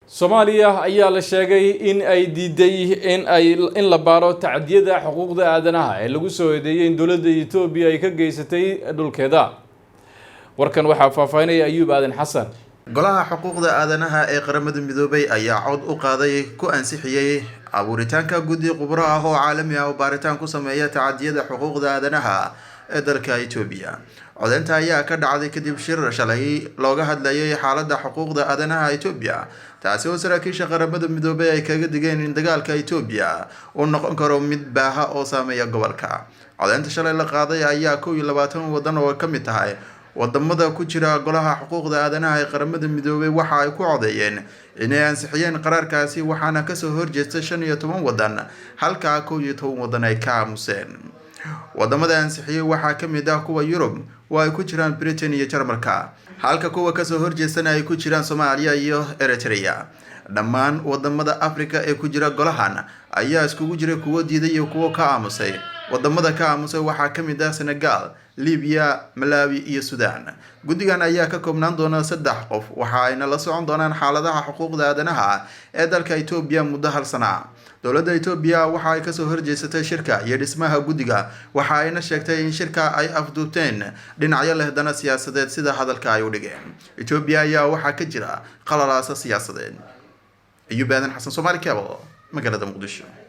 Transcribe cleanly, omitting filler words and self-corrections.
Soomaaliya ayaa la sheegay in ay diiday in la baaro tacdiyada xuquuqda aadanaha ee lagu soo eedeeyay in dawladda Itoobiya ay ka geysatay dhulkeeda. Warkan waxaa faafaynaya Ayuub Aadan Xasan. golaha xuquuqda aadanaha ee qaramada midoobay ayaa cod u qaaday ku ansixiyay abuuritaanka guddi khubaro ah oo caalami ah oo baaritaan ku sameeya tacdiyada xuquuqda aadanaha ee dalka Itoobiya. codeynta ayaa ka dhacday kadib shir shalay looga hadlayay xaaladda xuquuqda aadanaha Itoobiya, taasi oo saraakiisha qaramada midoobay ay kaga digeen in dagaalka Itoobiya uu noqon karo mid baaha oo saameeya gobolka. codeynta shalay la qaaday ayaa 21 wadan oo ka mid tahay wadamada ku jira golaha xuquuqda aadanaha ee qaramada midoobay waxa ay ku codeeyeen inay ansixiyeen qaraarkaasi, waxaana kasoo horjeestay 15 wadan halka 11 wadan ay ka aamuseen. wadamada ansixiyay waxaa ka mid ah kuwa Yurub oo ay ku jiraan Britain iyo Jarmalka, halka kuwa kasoo horjeestana ay ku jiraan Soomaaliya iyo Eritrea. dhammaan wadamada Afrika ee ku jira golahan ayaa iskugu jira kuwa diiday iyo kuwa ka aamusay. wadamada ka aamusay waxaa ka mid ah Senegal, Libya, Malawi iyo Sudan. guddigan ayaa ka koobnaan doona 3 qof, waxa ayna la socon doonaan xaaladaha xuquuqda aadanaha ee dalka Itoobiya muddo hal sano. dowladda Itoobiya waxa ay kasoo horjeestay shirka iyo dhismaha guddiga, waxa ayna sheegtay in shirka ay afduubteen dhinacyo leh dana siyaasadeed sida hadalka ay u dhigeen. Itoobiya ayaa waxa ka jira qalalaasa siyaasadeed. Ayuub Aadan Xasan, Soomaali Cable, magaalada Muqdisho.